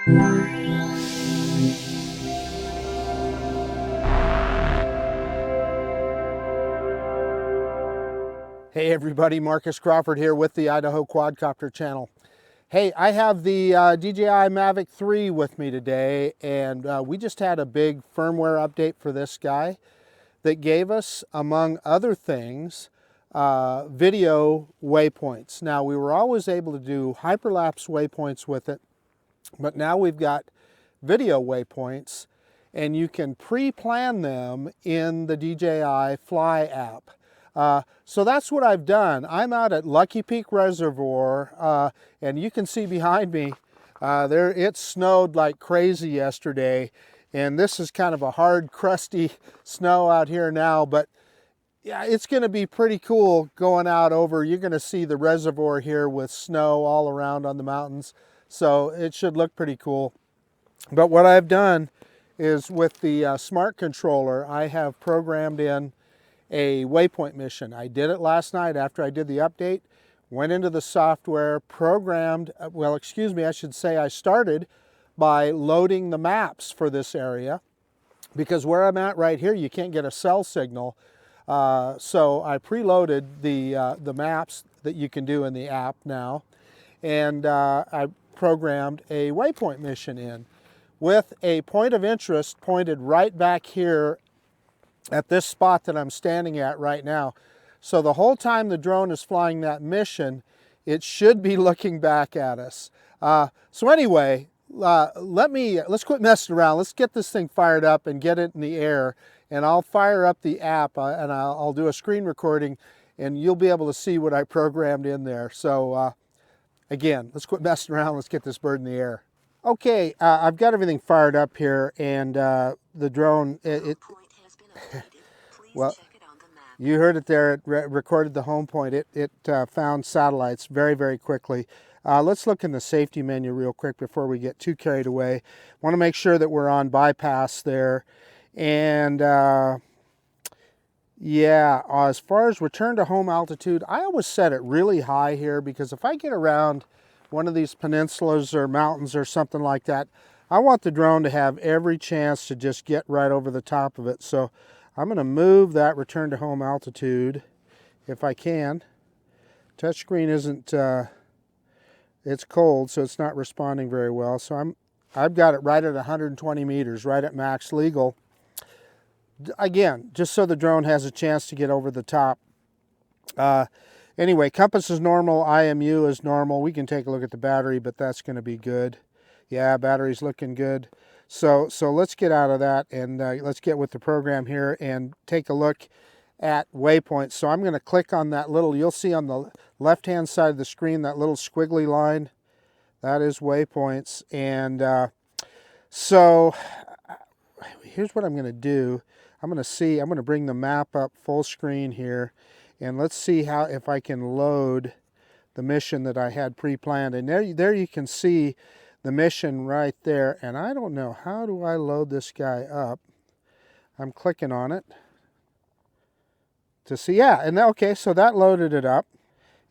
Hey everybody, Marcus Crawford here with the Idaho Quadcopter channel. Hey, I have the DJI Mavic 3 with me today, and we just had a big firmware update for this guy that gave us, among other things, video waypoints. Now, we were always able to do hyperlapse waypoints with it, but now we've got video waypoints, and you can pre-plan them in the DJI Fly app. So that's what I've done. I'm out at Lucky Peak Reservoir, and you can see behind me, it snowed like crazy yesterday, and this is kind of a hard, crusty snow out here now, but yeah, it's going to be pretty cool going out over. You're going to see the reservoir here with snow all around on the mountains, so it should look pretty cool. But what I've done is with the smart controller, I have programmed in a waypoint mission. I did it last night after I did the update, went into the software, programmed, well, excuse me, I should say I started by loading the maps for this area, because where I'm at right here, you can't get a cell signal. So I preloaded the maps that you can do in the app now, and I programmed a waypoint mission in with a point of interest pointed right back here at this spot that I'm standing at right now. So the whole time the drone is flying that mission, it should be looking back at us. So anyway, let's quit messing around. Let's get this thing fired up and get it in the air. And I'll fire up the app and I'll do a screen recording, and you'll be able to see what I programmed in there. So again, let's quit messing around. Let's get this bird in the air. Okay, I've got everything fired up here, and the drone, well, you heard it there. It recorded the home point. It found satellites very, very quickly. Let's look in the safety menu real quick before we get too carried away. Want to make sure that we're on bypass there. And yeah, as far as return to home altitude, I always set it really high here, because if I get around one of these peninsulas or mountains or something like that, I want the drone to have every chance to just get right over the top of it. So I'm going to move that return to home altitude if I can. Touchscreen isn't, it's cold, so it's not responding very well. So I've got it right at 120 meters, right at max legal. Again, just so the drone has a chance to get over the top. Anyway, compass is normal, IMU is normal. We can take a look at the battery, but that's going to be good. Yeah, battery's looking good. So let's get out of that, and let's get with the program here and take a look at waypoints. So I'm going to click on that little, you'll see on the left-hand side of the screen, that little squiggly line. That is waypoints. And so here's what I'm going to do. I'm going to bring the map up full screen here, and let's see if I can load the mission that I had pre-planned. And there you can see the mission right there. And I don't know, how do I load this guy up? I'm clicking on it to see. Yeah, and okay, so that loaded it up.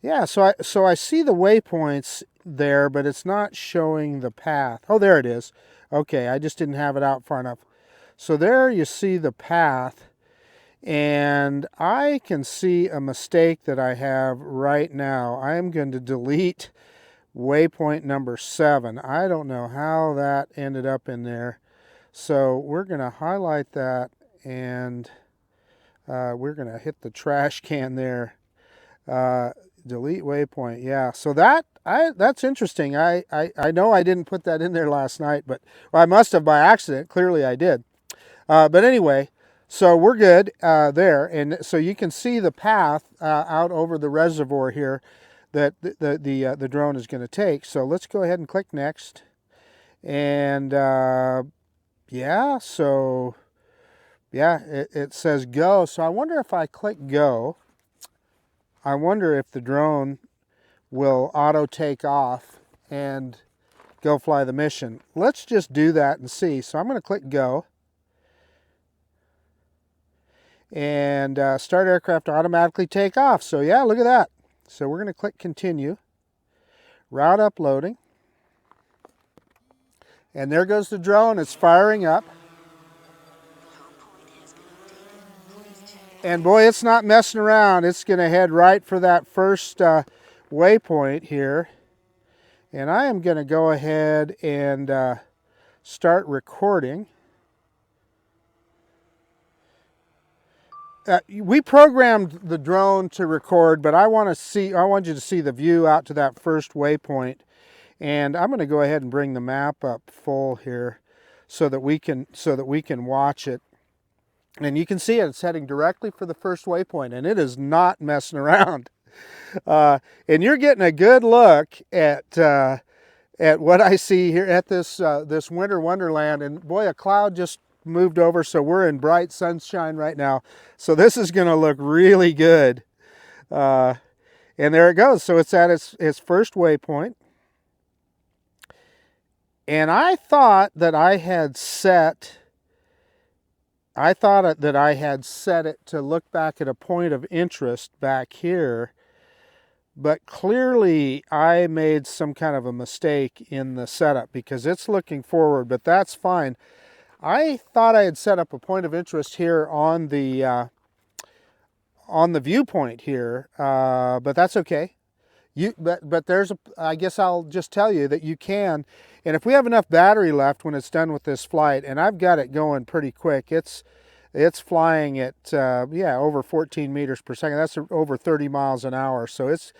Yeah, so I see the waypoints there, but it's not showing the path. Oh, there it is. Okay, I just didn't have it out far enough. So there you see the path, and I can see a mistake that I have right now. I am going to delete waypoint number 7. I don't know how that ended up in there. So we're going to highlight that, and we're going to hit the trash can there. Delete waypoint. Yeah, so that's interesting. I know I didn't put that in there last night, but well, I must have by accident. Clearly I did. But anyway, so we're good there. And so you can see the path out over the reservoir here that the drone is going to take. So let's go ahead and click next. And yeah, so yeah, it says go. So I wonder if I click go, I wonder if the drone will auto take off and go fly the mission. Let's just do that and see. So I'm going to click go. And start aircraft to automatically take off. So yeah, look at that. So we're going to click continue. Route uploading. And there goes the drone. It's firing up. And boy, it's not messing around. It's going to head right for that first waypoint here. And I am going to go ahead and start recording. We programmed the drone to record, but I want you to see the view out to that first waypoint. And I'm going to go ahead and bring the map up full here so that we can watch it. And you can see it's heading directly for the first waypoint, and it is not messing around. And you're getting a good look at what I see here at this winter wonderland. And boy, a cloud just moved over, so we're in bright sunshine right now. So this is going to look really good. And there it goes. So it's at its first waypoint. And I thought that I had set it to look back at a point of interest back here, but clearly I made some kind of a mistake in the setup because it's looking forward, but that's fine. I thought I had set up a point of interest here on the viewpoint here, but that's okay. But I guess I'll just tell you that you can, and if we have enough battery left when it's done with this flight, and I've got it going pretty quick, it's flying at over 14 meters per second. That's over 30 miles an hour, so it's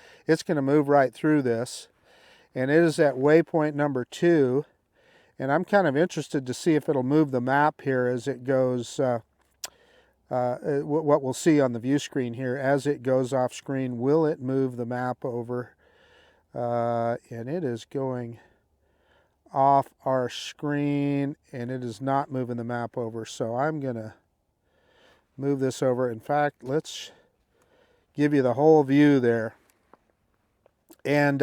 going to move right through this, and it is at waypoint number 2, and I'm kind of interested to see if it'll move the map here as it goes. What we'll see on the view screen here as it goes off screen, will it move the map over? And it is going off our screen, and it is not moving the map over. So I'm going to move this over. In fact, let's give you the whole view there. And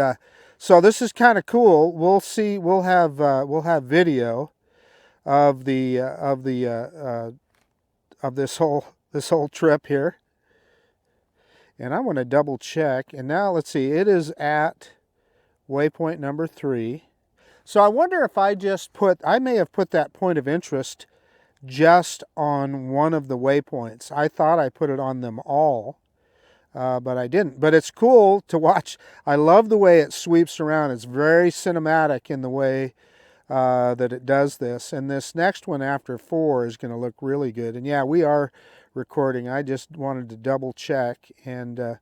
so this is kind of cool. We'll see. We'll have video of this whole trip here, and I want to double check. And now let's see, it is at waypoint number 3. So I wonder if I may have put that point of interest just on one of the waypoints. I thought I put it on them all, but I didn't. But it's cool to watch. I love the way it sweeps around. It's very cinematic in the way that it does this. And this next one after 4 is going to look really good. And yeah, we are recording. I just wanted to double check and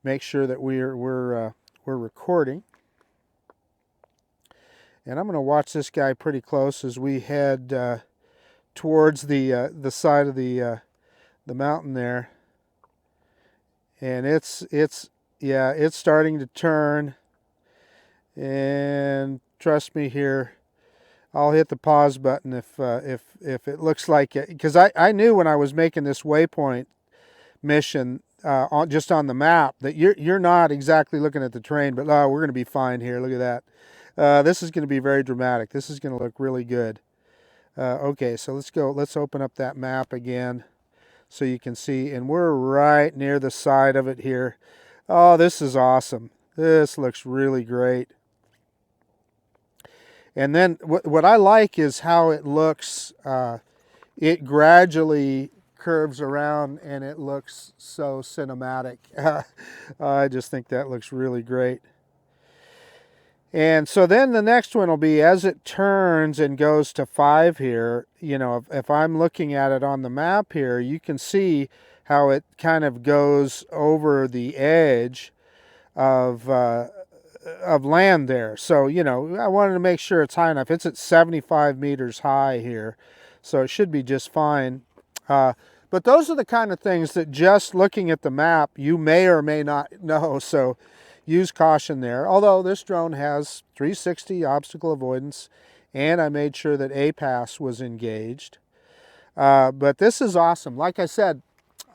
make sure that we're recording. And I'm going to watch this guy pretty close as we head towards the side of the mountain there. And it's starting to turn. And trust me here, I'll hit the pause button if it looks like it, because I knew when I was making this waypoint mission just on the map that you're not exactly looking at the terrain, but we're going to be fine here. Look at that. This is going to be very dramatic. This is going to look really good. Okay, so let's go. Let's open up that map again so you can see, and we're right near the side of it here. Oh, this is awesome. This looks really great. And then what I like is how it looks. It gradually curves around and it looks so cinematic. I just think that looks really great. And so then the next one will be as it turns and goes to 5 here, you know, if I'm looking at it on the map here, you can see how it kind of goes over the edge of land there. So, you know, I wanted to make sure it's high enough. It's at 75 meters high here, so it should be just fine. But those are the kind of things that just looking at the map, you may or may not know. So use caution there. Although this drone has 360 obstacle avoidance, and I made sure that APAS was engaged. But this is awesome. Like I said,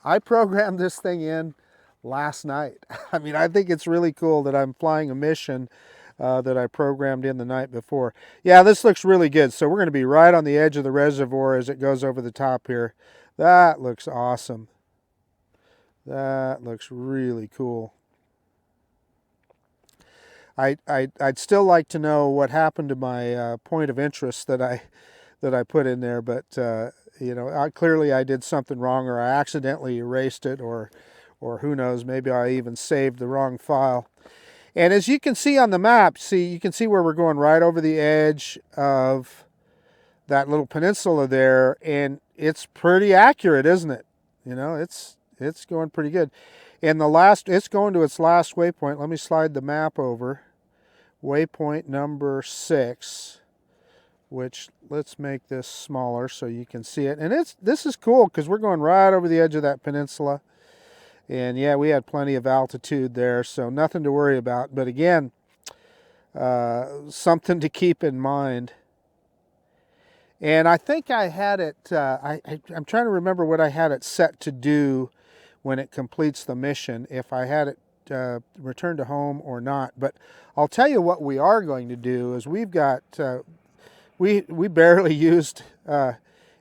I programmed this thing in last night. I mean, I think it's really cool that I'm flying a mission that I programmed in the night before. Yeah, this looks really good. So we're going to be right on the edge of the reservoir as it goes over the top here. That looks awesome. That looks really cool. I'd still like to know what happened to my point of interest that I put in there, but you know, clearly I did something wrong, or I accidentally erased it, or who knows, maybe I even saved the wrong file. And as you can see on the map, you can see where we're going, right over the edge of that little peninsula there, and it's pretty accurate, isn't it? You know, it's going pretty good. And it's going to its last waypoint. Let me slide the map over. Waypoint number 6, which, let's make this smaller so you can see it. And this is cool because we're going right over the edge of that peninsula. And yeah, we had plenty of altitude there, so nothing to worry about. But again, something to keep in mind. And I think I had it, I'm trying to remember what I had it set to do when it completes the mission, if I had it return to home or not. But I'll tell you what we are going to do is we've got, we barely used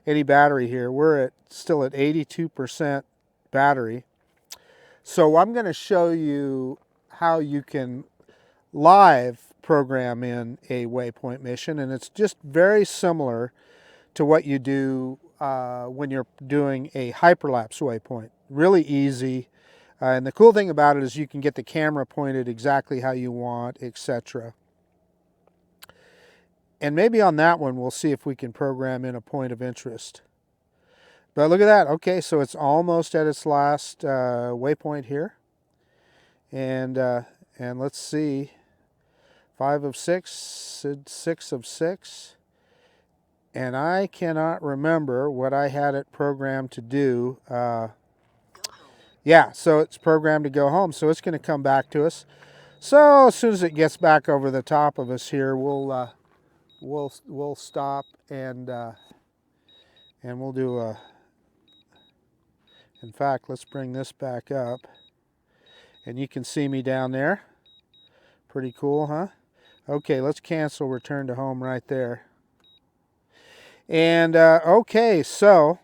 any battery here. We're still at 82% battery. So I'm going to show you how you can live program in a waypoint mission, and it's just very similar to what you do when you're doing a hyperlapse waypoint. Really easy, and the cool thing about it is you can get the camera pointed exactly how you want, etc. And maybe on that one we'll see if we can program in a point of interest. But look at that. Okay, so it's almost at its last waypoint here. And let's see. 5 of 6, 6 of 6. And I cannot remember what I had it programmed to do. Yeah, so it's programmed to go home. So it's going to come back to us. So as soon as it gets back over the top of us here, we'll stop and we'll do a. In fact, let's bring this back up. And you can see me down there. Pretty cool, huh? Okay, let's cancel return to home right there. And okay, so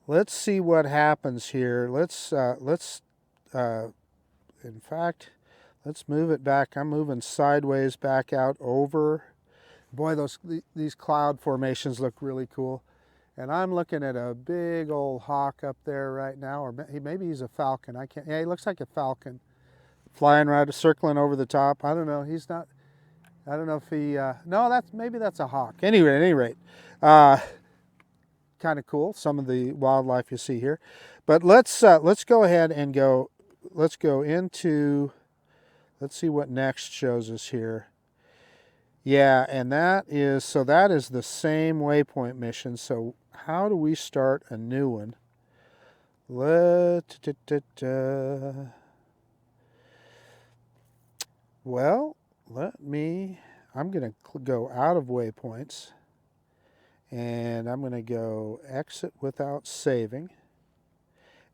let's see what happens here. In fact, let's move it back. I'm moving sideways back out over. Boy, these cloud formations look really cool. And I'm looking at a big old hawk up there right now, or maybe he's a falcon. I can't. Yeah, he looks like a falcon, flying right, circling over the top. I don't know. He's not. I don't know if he. No, maybe that's a hawk. Anyway, at any rate, kind of cool. Some of the wildlife you see here, but let's go ahead and go. Let's go into. Let's see what next shows us here. Yeah, and that is the same waypoint mission. So how do we start a new one? Well, I'm going to go out of waypoints, and I'm going to go exit without saving,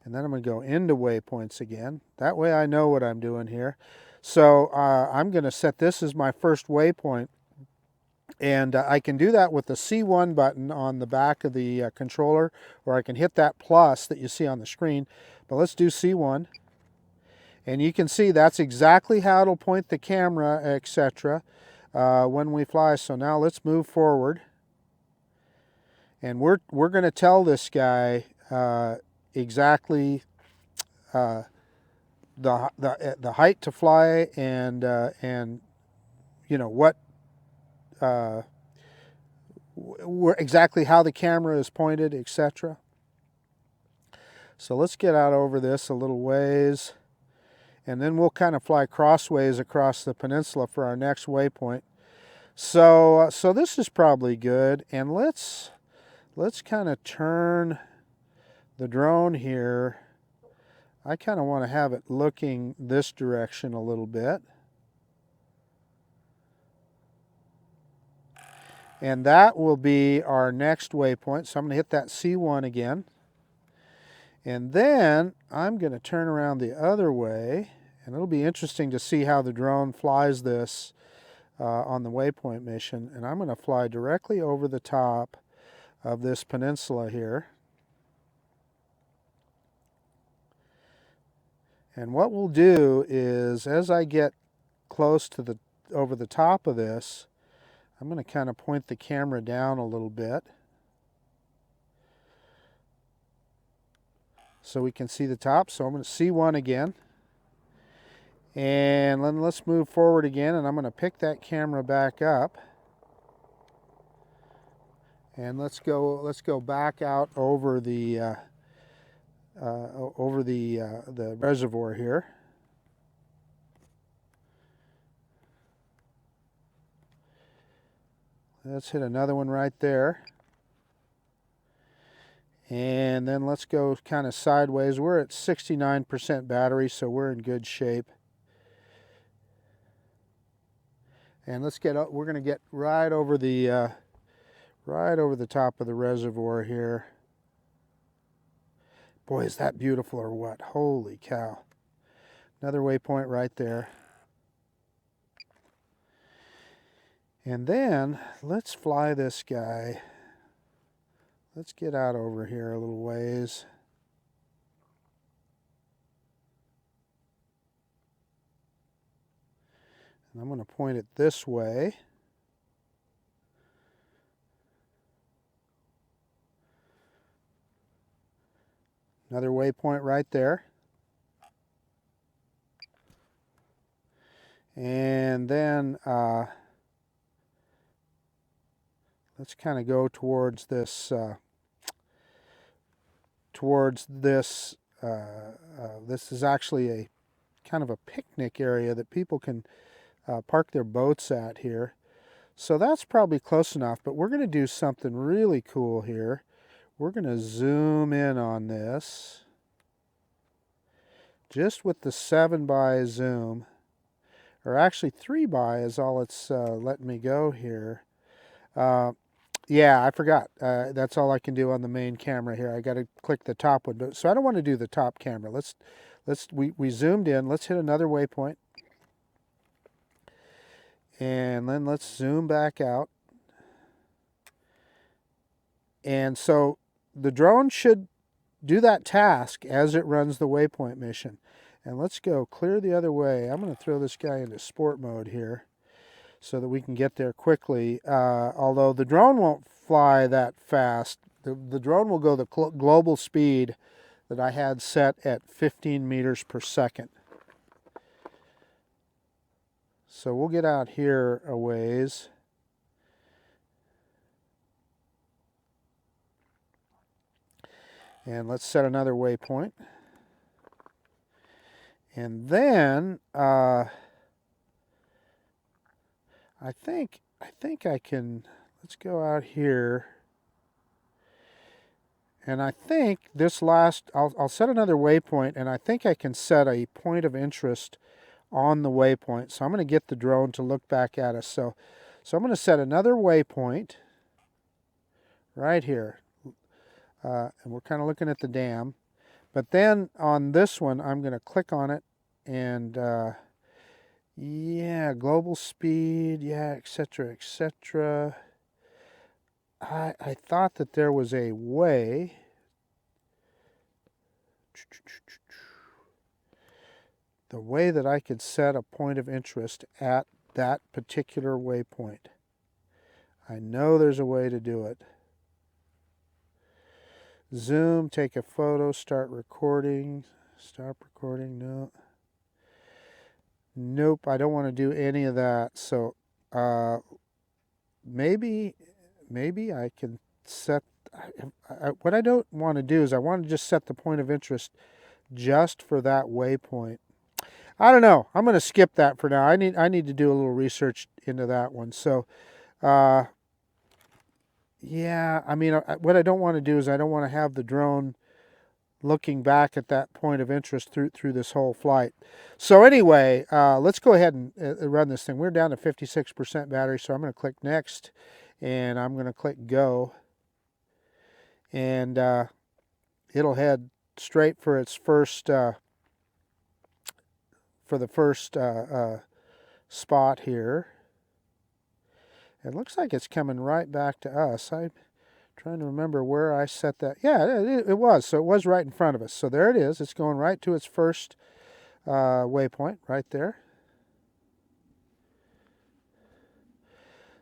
and then I'm going to go into waypoints again. That way I know what I'm doing here. So I'm going to set this as my first waypoint. And I can do that with the C1 button on the back of the controller, or I can hit that plus that you see on the screen. But let's do C1. And you can see that's exactly how it'll point the camera, etc. When we fly. So now let's move forward. And we're going to tell this guy exactly the height to fly, and you know what. Exactly how the camera is pointed, etc. So let's get out over this a little ways, and then we'll kind of fly crossways across the peninsula for our next waypoint. So this is probably good, and let's kind of turn the drone here. I kind of want to have it looking this direction a little bit. And that will be our next waypoint. So I'm going to hit that C1 again. And then I'm going to turn around the other way. And it'll be interesting to see how the drone flies this on the waypoint mission. And I'm going to fly directly over the top of this peninsula here. And what we'll do is, as I get close to the over the top of this, I'm going to kind of point the camera down a little bit so we can see the top. So I'm going to see one again. And then let's move forward again, and I'm going to pick that camera back up. And let's go back out over the reservoir here. Let's hit another one right there. And then let's go kind of sideways. We're at 69% battery, so we're in good shape. And we're going to get right over the top of the reservoir here. Boy, is that beautiful or what? Holy cow. Another waypoint right there. And then let's fly this guy. Let's get out over here a little ways. And I'm going to point it this way. Another waypoint right there. And then let's kind of go towards this. This is actually a kind of a picnic area that people can park their boats at here. So that's probably close enough, but we're going to do something really cool here. We're going to zoom in on this just with the 7x zoom, or actually 3x is all it's letting me go here. Yeah, I forgot. That's all I can do on the main camera here. I got to click the top one. So I don't want to do the top camera. We zoomed in. Let's hit another waypoint. And then let's zoom back out. And so the drone should do that task as it runs the waypoint mission. And let's go clear the other way. I'm going to throw this guy into sport mode here so that we can get there quickly. Although the drone won't fly that fast. The drone will go the global speed that I had set at 15 meters per second. So we'll get out here a ways. And let's set another waypoint. And then I think I can, let's go out here. And I think this last, I'll set another waypoint, and I think I can set a point of interest on the waypoint. So I'm going to get the drone to look back at us. So I'm going to set another waypoint right here. And we're kind of looking at the dam. But then on this one, I'm going to click on it and yeah, global speed, yeah, etc., etc. I thought that there was a way. The way that I could set a point of interest at that particular waypoint. I know there's a way to do it. Zoom, take a photo, start recording, stop recording, no. Nope, I don't want to do any of that. So maybe I can set, what I don't want to do is I want to just set the point of interest just for that waypoint. I don't know. I'm going to skip that for now. I need to do a little research into that one. So yeah, I mean, what I don't want to do is I don't want to have the drone looking back at that point of interest through this whole flight. So anyway, let's go ahead and run this thing. We're down to 56% battery, so I'm going to click next, and I'm going to click go, and it'll head straight for its first spot here. It looks like it's coming right back to us. I'm trying to remember where I set that. Yeah, it was. So it was right in front of us. So there it is. It's going right to its first waypoint right there.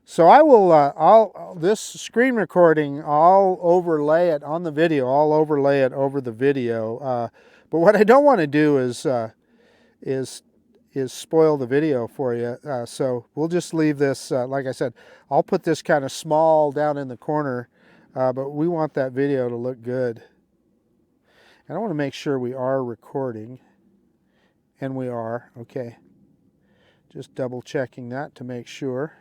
So I will, this screen recording, I'll overlay it on the video. I'll overlay it over the video. But what I don't want to do is spoil the video for you. So we'll just leave this, like I said, I'll put this kind of small down in the corner, but we want that video to look good. And I want to make sure we are recording, and we are. Okay, just double checking that to make sure.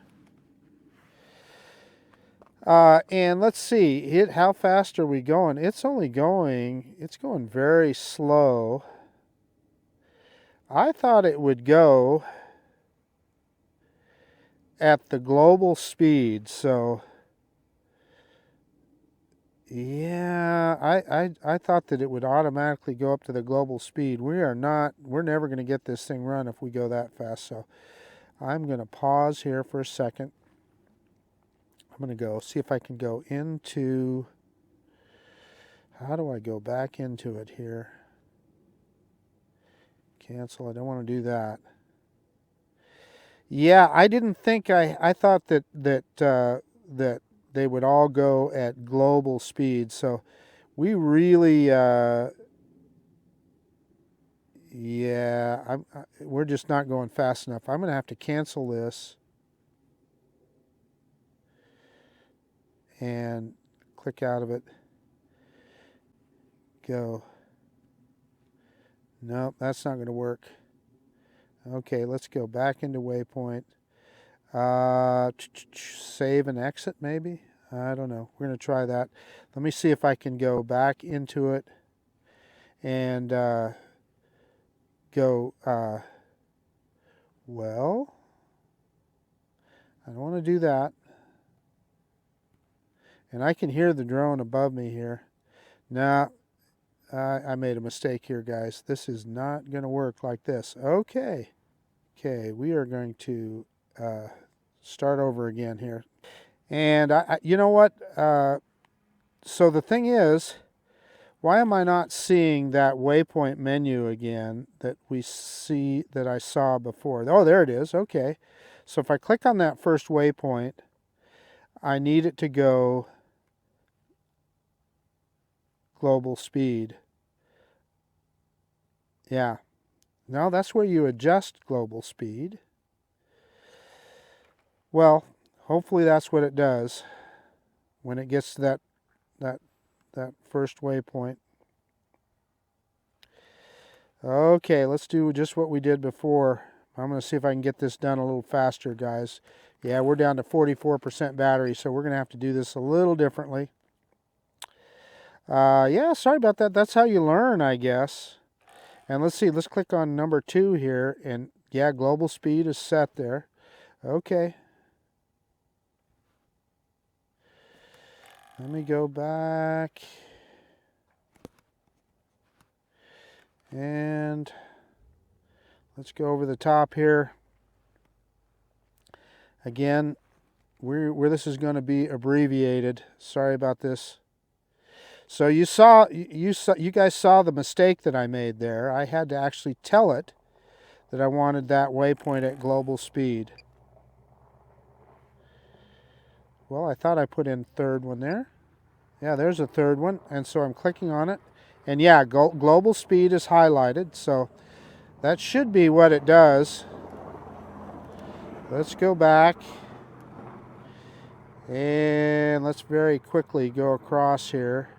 And let's see, how fast are we going? It's going very slow. I thought it would go at the global speed, so yeah, I thought that it would automatically go up to the global speed. We're never going to get this thing run if we go that fast, so I'm going to pause here for a second. I'm going to go see if I can go into, how do I go back into it here? Cancel, I don't want to do that. Yeah, I didn't think, I thought that they would all go at global speed, so we really, yeah, we're just not going fast enough. I'm going to have to cancel this and click out of it. Go. Nope, that's not going to work. Okay, let's go back into Waypoint. Save and exit maybe? I don't know. We're going to try that. Let me see if I can go back into it and go, well, I don't want to do that. And I can hear the drone above me here. Now, I made a mistake here, guys. This is not going to work like this. Okay. Okay, we are going to start over again here. And you know what? So the thing is, why am I not seeing that Waypoint menu again that I saw before? Oh, there it is. Okay. So if I click on that first waypoint, I need it to go global speed. Yeah. Now that's where you adjust global speed. Well, hopefully that's what it does when it gets to that first waypoint. Okay, let's do just what we did before. I'm going to see if I can get this done a little faster, guys. Yeah, we're down to 44% battery, so we're going to have to do this a little differently. Yeah, sorry about that. That's how you learn, I guess. And let's see, let's click on number 2 here, and yeah, global speed is set there. Okay. Let me go back. And let's go over the top here. Again, where this is going to be abbreviated. Sorry about this. So you guys saw the mistake that I made there. I had to actually tell it that I wanted that waypoint at global speed. Well, I thought I put in third one there. Yeah, there's a third one, and so I'm clicking on it. And yeah, global speed is highlighted, so that should be what it does. Let's go back. And let's very quickly go across here.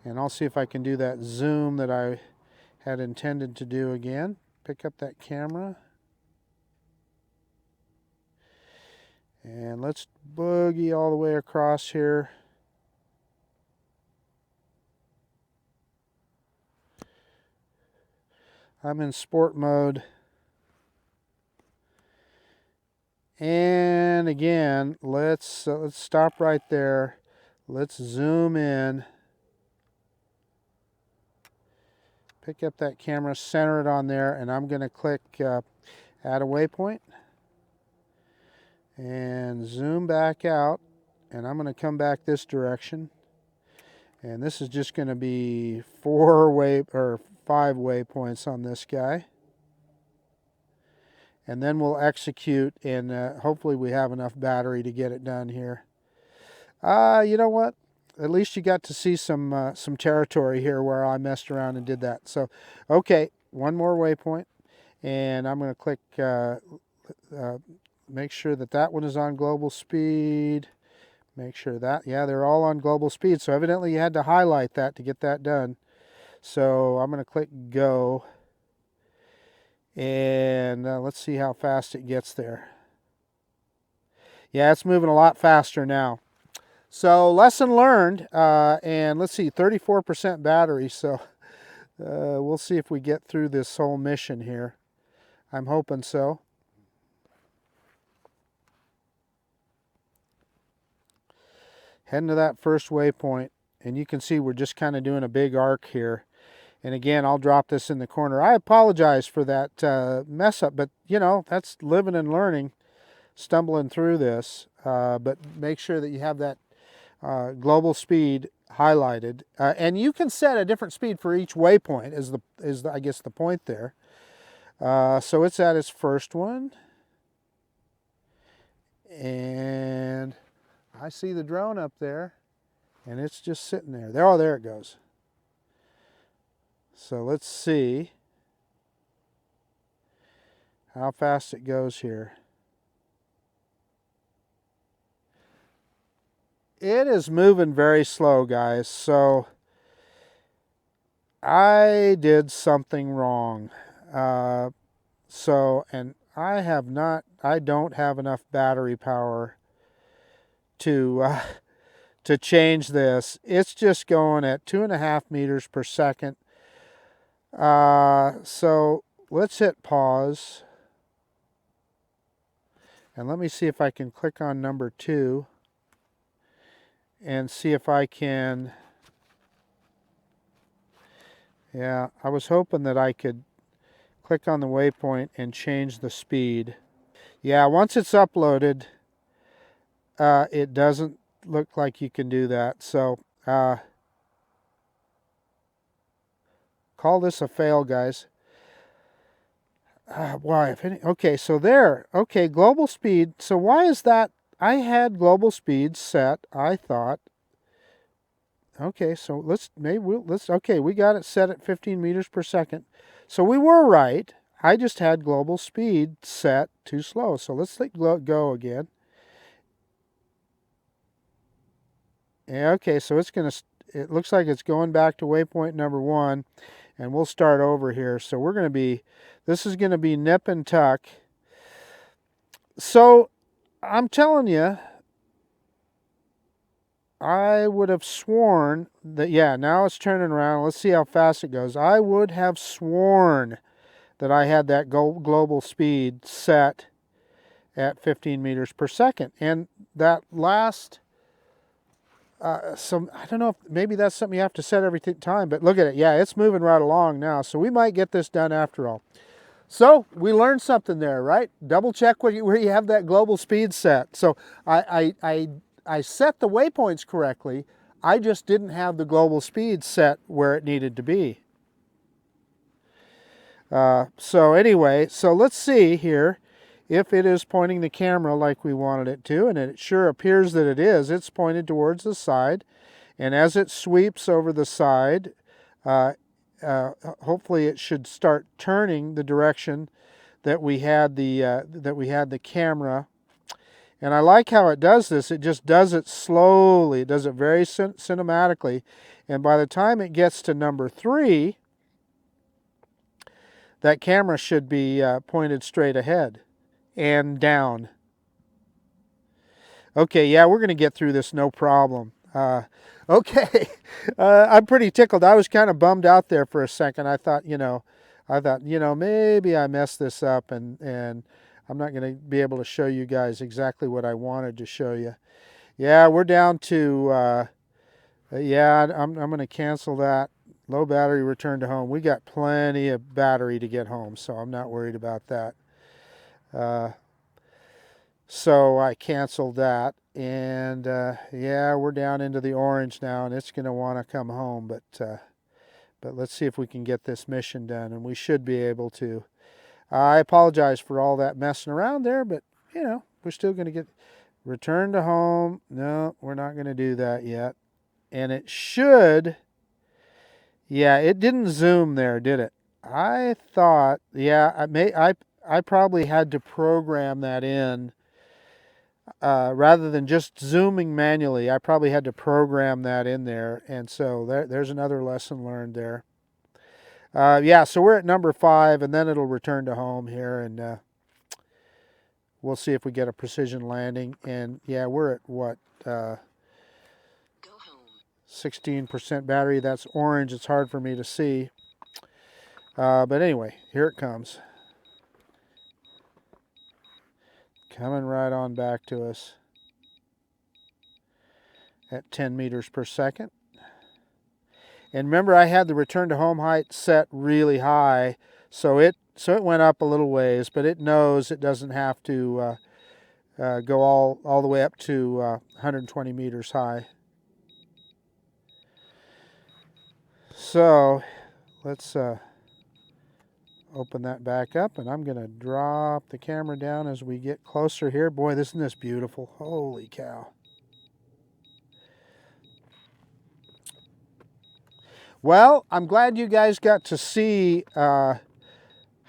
And I'll see if I can do that zoom that I had intended to do again. Pick up that camera. And let's boogie all the way across here. I'm in sport mode. And again, let's stop right there. Let's zoom in. Pick up that camera, center it on there, and I'm going to click add a waypoint. And zoom back out. And I'm going to come back this direction. And this is just going to be 5 waypoints on this guy. and then we'll execute, and hopefully we have enough battery to get it done here. You know what? At least you got to see some territory here where I messed around and did that. So, okay, one more waypoint, and I'm going to click, make sure that that one is on global speed. Make sure that, yeah, they're all on global speed. So evidently you had to highlight that to get that done. So I'm going to click go, and let's see how fast it gets there. Yeah, it's moving a lot faster now. So lesson learned, and let's see, 34% battery, so we'll see if we get through this whole mission here. I'm hoping so. Heading to that first waypoint, and you can see we're just kind of doing a big arc here. And again, I'll drop this in the corner. I apologize for that mess up, but you know, that's living and learning, stumbling through this. But make sure that you have that global speed highlighted, and you can set a different speed for each waypoint. Is I guess the point there. So it's at its first one, and I see the drone up there, and it's just sitting there. Oh, there it goes. So let's see how fast it goes here. It is moving very slow, guys. So I did something wrong. And I don't have enough battery power to change this. It's just going at 2.5 meters per second. So let's hit pause. And let me see if I can click on number 2 and see if I can. Yeah, I was hoping that I could click on the waypoint and change the speed. Yeah, once it's uploaded, it doesn't look like you can do that. So call this a fail, guys. Why? Okay, so there. Okay, global speed. So why is that? I had global speed set, I thought. Okay, so okay, we got it set at 15 meters per second. So we were right. I just had global speed set too slow. So let's let go again. Yeah, okay, so it looks like it's going back to waypoint number 1, and we'll start over here. So this is going to be nip and tuck. So I'm telling you, I would have sworn that, yeah, now it's turning around. Let's see how fast it goes. I would have sworn that I had that global speed set at 15 meters per second. And that last, I don't know if maybe that's something you have to set every time, but look at it. Yeah, it's moving right along now. So we might get this done after all. So we learned something there, right? Double check where you have that global speed set. So I set the waypoints correctly. I just didn't have the global speed set where it needed to be. So anyway, so let's see here if it is pointing the camera like we wanted it to, and it sure appears that it is. It's pointed towards the side, and as it sweeps over the side, hopefully it should start turning the direction that we had the camera. And I like how it does this. It just does it slowly. It does it very cinematically. And by the time it gets to number 3, that camera should be pointed straight ahead and down. Okay, yeah, we're going to get through this no problem. Okay, I'm pretty tickled. I was kind of bummed out there for a second. I thought, maybe I messed this up, and I'm not going to be able to show you guys exactly what I wanted to show you. Yeah, we're down to, I'm going to cancel that. Low battery, return to home. We got plenty of battery to get home, so I'm not worried about that. So I canceled that, and yeah, we're down into the orange now, and it's going to want to come home, but let's see if we can get this mission done, and we should be able to. I apologize for all that messing around there, but you know, we're still going to get return to home. No, we're not going to do that yet. And it should, yeah, it didn't zoom there, did it? I thought, yeah, I probably had to program that in rather than just zooming manually. I probably had to program that in there, and so there's another lesson learned there. Yeah, so we're at number 5, and then it'll return to home here, and we'll see if we get a precision landing. And yeah, we're at what? 16% battery. That's orange. It's hard for me to see. But anyway, here it comes. Coming right on back to us at 10 meters per second. And remember, I had the return to home height set really high, so it went up a little ways, but it knows it doesn't have to go all the way up to 120 meters high. So let's open that back up, and I'm going to drop the camera down as we get closer here. Boy, isn't this beautiful? Holy cow. Well, I'm glad you guys got to see how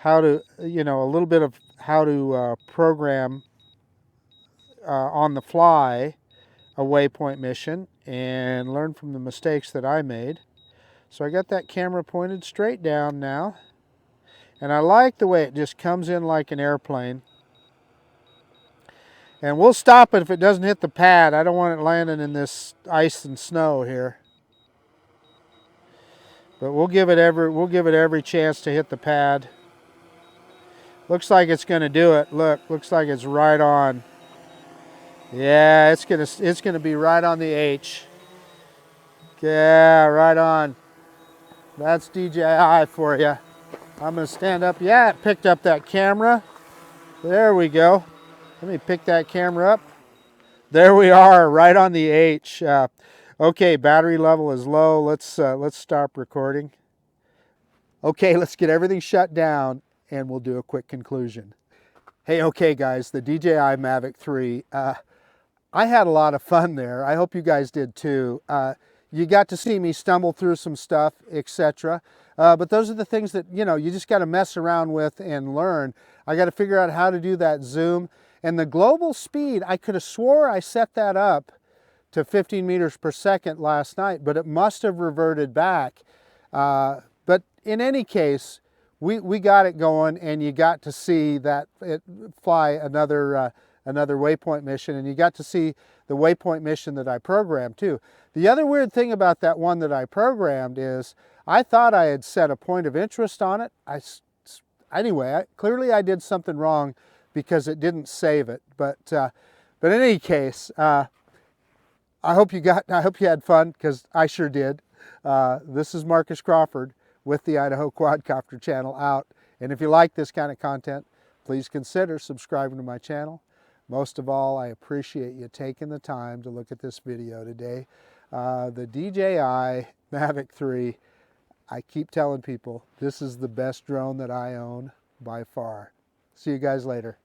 to, you know, a little bit of how to program on the fly a waypoint mission and learn from the mistakes that I made. So I got that camera pointed straight down now. And I like the way it just comes in like an airplane. And we'll stop it if it doesn't hit the pad. I don't want it landing in this ice and snow here. But we'll give it every chance to hit the pad. Looks like it's going to do it. Look, looks like it's right on. Yeah, it's gonna be right on the H. Yeah, right on. That's DJI for you. I'm gonna stand up. Yeah, it picked up that camera. There we go. Let me pick that camera up. There we are, right on the H. Okay, battery level is low. Let's stop recording. Okay, let's get everything shut down and we'll do a quick conclusion. Hey, okay guys, the DJI Mavic 3. I had a lot of fun there. I hope you guys did too. You got to see me stumble through some stuff, etc. But those are the things that, you know, you just got to mess around with and learn. I got to figure out how to do that zoom. And the global speed, I could have swore I set that up to 15 meters per second last night, but it must have reverted back. But in any case, we got it going, and you got to see that it fly another waypoint mission, and you got to see the waypoint mission that I programmed too. The other weird thing about that one that I programmed is I thought I had set a point of interest on it. Anyway, clearly I did something wrong because it didn't save it. But in any case, I hope you had fun, because I sure did. This is Marcus Crawford with the Idaho Quadcopter channel out. And if you like this kind of content, please consider subscribing to my channel. Most of all, I appreciate you taking the time to look at this video today. The DJI Mavic 3, I keep telling people, this is the best drone that I own by far. See you guys later.